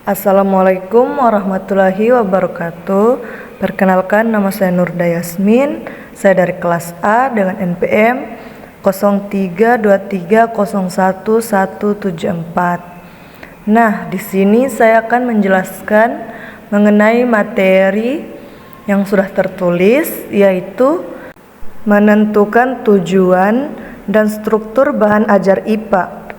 Assalamualaikum warahmatullahi wabarakatuh. Perkenalkan, nama saya Nurda Yasmin. Saya dari kelas A dengan NPM 0323011174. Nah, di sini saya akan menjelaskan mengenai materi yang sudah tertulis, yaitu menentukan tujuan dan struktur bahan ajar IPA.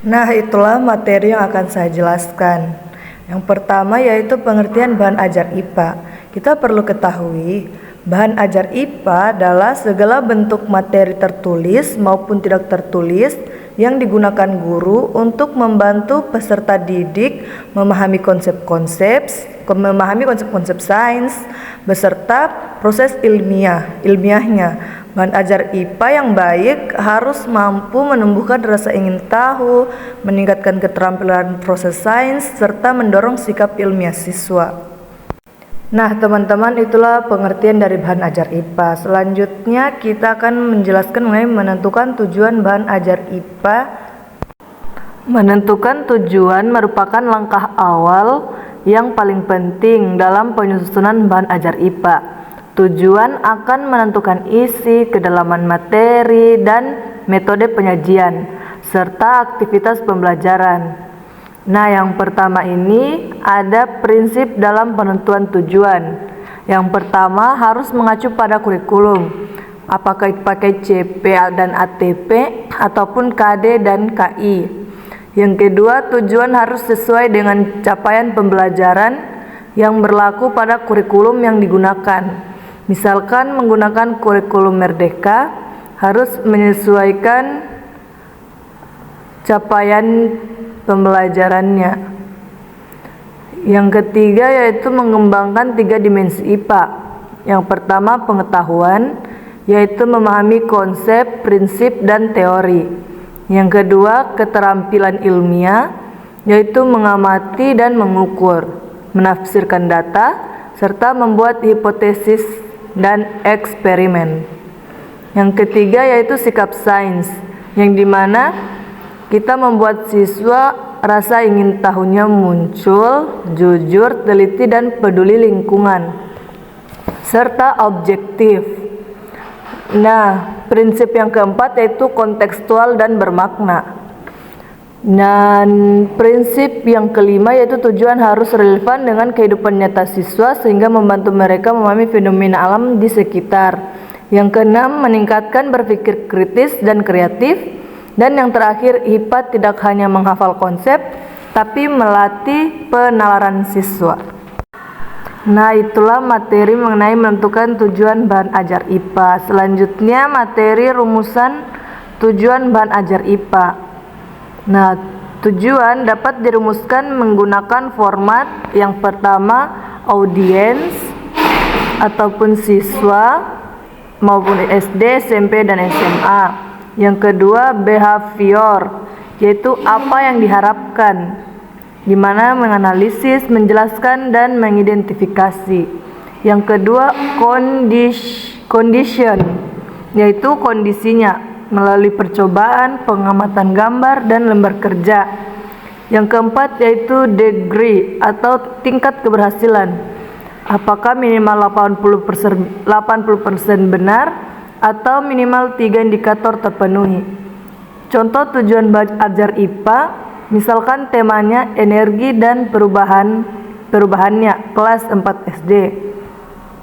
Nah, itulah materi yang akan saya jelaskan. Yang pertama yaitu pengertian bahan ajar IPA. Kita perlu ketahui, bahan ajar IPA adalah segala bentuk materi tertulis maupun tidak tertulis yang digunakan guru untuk membantu peserta didik memahami konsep-konsep sains beserta proses ilmiahnya. Bahan ajar IPA yang baik harus mampu menumbuhkan rasa ingin tahu, meningkatkan keterampilan proses sains, serta mendorong sikap ilmiah siswa. Nah, teman-teman, itulah pengertian dari bahan ajar IPA. Selanjutnya kita akan menjelaskan mengenai menentukan tujuan bahan ajar IPA. Menentukan tujuan merupakan langkah awal yang paling penting dalam penyusunan bahan ajar IPA. Tujuan akan menentukan isi, kedalaman materi, dan metode penyajian, serta aktivitas pembelajaran. Nah, yang pertama ini ada prinsip dalam penentuan tujuan. Yang pertama harus mengacu pada kurikulum, apakah pakai CP dan ATP ataupun KD dan KI. Yang kedua, tujuan harus sesuai dengan capaian pembelajaran yang berlaku pada kurikulum yang digunakan. Misalkan menggunakan kurikulum Merdeka, harus menyesuaikan capaian pembelajarannya. Yang ketiga yaitu mengembangkan 3 dimensi IPA. Yang pertama pengetahuan, yaitu memahami konsep, prinsip, dan teori. Yang kedua keterampilan ilmiah, yaitu mengamati dan mengukur, menafsirkan data, serta membuat hipotesis dan eksperimen. Yang ketiga yaitu sikap sains, yang dimana kita membuat siswa rasa ingin tahunya muncul, jujur, teliti, dan peduli lingkungan, serta objektif. Nah, prinsip yang keempat yaitu kontekstual dan bermakna. Dan prinsip yang kelima yaitu tujuan harus relevan dengan kehidupan nyata siswa sehingga membantu mereka memahami fenomena alam di sekitar. Yang keenam, meningkatkan berpikir kritis dan kreatif. Dan yang terakhir, IPA tidak hanya menghafal konsep, tapi melatih penalaran siswa. Nah, itulah materi mengenai menentukan tujuan bahan ajar IPA. Selanjutnya, materi rumusan tujuan bahan ajar IPA. Nah, tujuan dapat dirumuskan menggunakan format yang pertama audiens ataupun siswa maupun SD, SMP, dan SMA. Yang kedua behavior, yaitu apa yang diharapkan, di mana menganalisis, menjelaskan, dan mengidentifikasi. Yang kedua condition, yaitu kondisinya, melalui percobaan, pengamatan gambar, dan lembar kerja. Yang keempat yaitu degree atau tingkat keberhasilan. Apakah minimal 80% benar atau minimal 3 indikator terpenuhi. Contoh tujuan bahan ajar IPA, misalkan temanya energi dan perubahannya kelas 4 SD,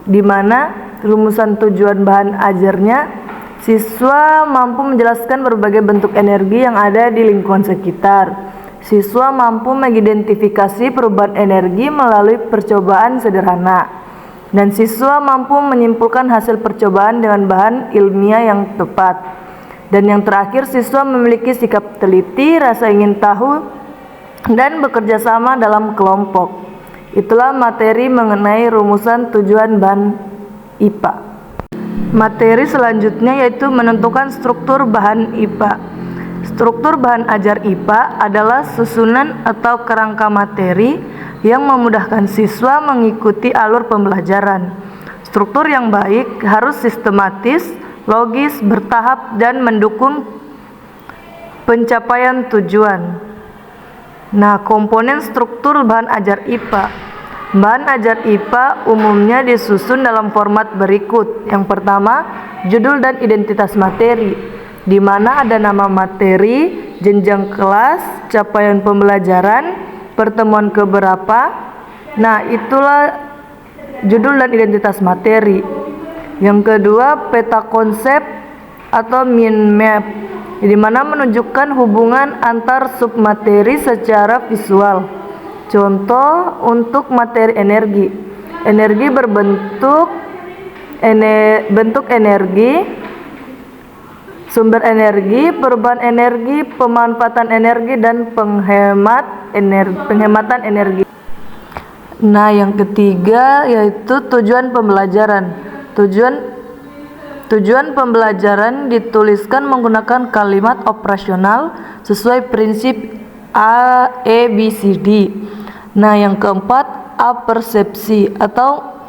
di mana rumusan tujuan bahan ajarnya siswa mampu menjelaskan berbagai bentuk energi yang ada di lingkungan sekitar. Siswa mampu mengidentifikasi perubahan energi melalui percobaan sederhana. Dan siswa mampu menyimpulkan hasil percobaan dengan bahan ilmiah yang tepat. Dan yang terakhir, siswa memiliki sikap teliti, rasa ingin tahu, dan bekerja sama dalam kelompok. Itulah materi mengenai rumusan tujuan bahan IPA. Materi selanjutnya yaitu menentukan struktur bahan IPA. Struktur bahan ajar IPA adalah susunan atau kerangka materi yang memudahkan siswa mengikuti alur pembelajaran. Struktur yang baik harus sistematis, logis, bertahap, dan mendukung pencapaian tujuan. Nah, komponen struktur bahan ajar IPA. Bahan ajar IPA umumnya disusun dalam format berikut. Yang pertama, judul dan identitas materi, di mana ada nama materi, jenjang kelas, capaian pembelajaran, pertemuan keberapa. Nah, itulah judul dan identitas materi. Yang kedua, peta konsep atau mind map, di mana menunjukkan hubungan antar submateri secara visual. Contoh untuk materi energi. Energi berbentuk bentuk energi, sumber energi, perubahan energi, pemanfaatan energi, dan penghematan energi. Nah, yang ketiga yaitu tujuan pembelajaran. Tujuan pembelajaran dituliskan menggunakan kalimat operasional sesuai prinsip A, E, B, C, D. Nah, yang keempat, apersepsi atau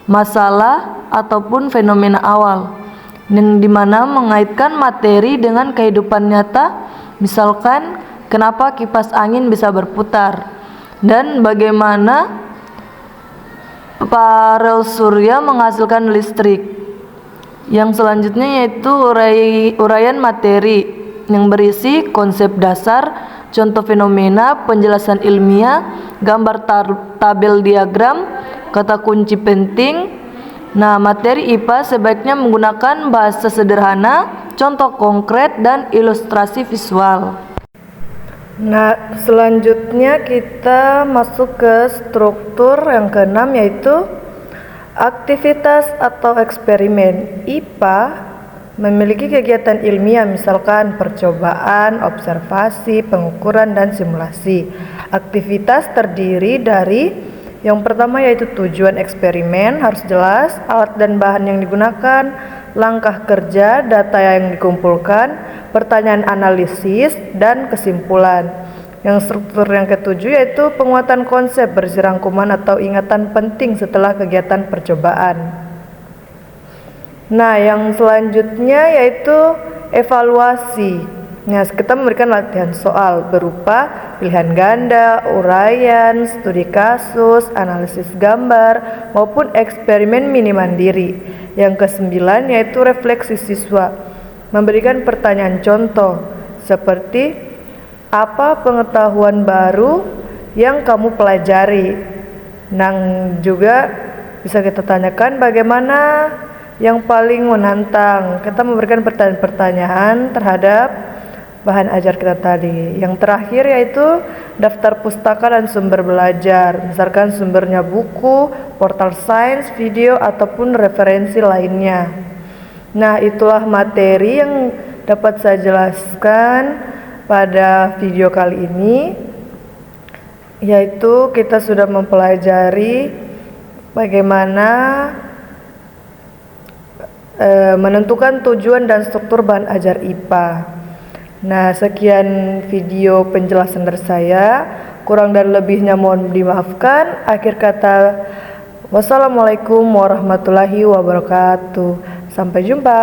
masalah ataupun fenomena awal, yang dimana mengaitkan materi dengan kehidupan nyata. Misalkan, kenapa kipas angin bisa berputar, dan bagaimana panel surya menghasilkan listrik. Yang selanjutnya yaitu uraian materi, yang berisi konsep dasar, contoh fenomena, penjelasan ilmiah, gambar tabel diagram, kata kunci penting. Nah, materi IPA sebaiknya menggunakan bahasa sederhana, contoh konkret, dan ilustrasi visual. Nah, selanjutnya kita masuk ke struktur yang keenam, yaitu aktivitas atau eksperimen. IPA memiliki kegiatan ilmiah, misalkan percobaan, observasi, pengukuran, dan simulasi. Aktivitas terdiri dari yang pertama yaitu tujuan eksperimen harus jelas, alat dan bahan yang digunakan, langkah kerja, data yang dikumpulkan, pertanyaan analisis, dan kesimpulan. Yang struktur yang ketujuh yaitu penguatan konsep berisi rangkuman atau ingatan penting setelah kegiatan percobaan. Nah, yang selanjutnya yaitu evaluasi. Nah, kita memberikan latihan soal berupa pilihan ganda, uraian, studi kasus, analisis gambar, maupun eksperimen mini mandiri. Yang kesembilan yaitu refleksi siswa, memberikan pertanyaan contoh seperti apa pengetahuan baru yang kamu pelajari. Dan juga bisa kita tanyakan bagaimana yang paling menantang. Kita memberikan pertanyaan-pertanyaan terhadap bahan ajar kita tadi. Yang terakhir yaitu daftar pustaka dan sumber belajar, misalkan sumbernya buku, portal sains, video, ataupun referensi lainnya. Nah, itulah materi yang dapat saya jelaskan pada video kali ini, yaitu kita sudah mempelajari bagaimana menentukan tujuan dan struktur bahan ajar IPA. Nah, sekian video penjelasan dari saya, kurang dan lebihnya mohon dimaafkan. Akhir kata, wassalamualaikum warahmatullahi wabarakatuh. Sampai jumpa.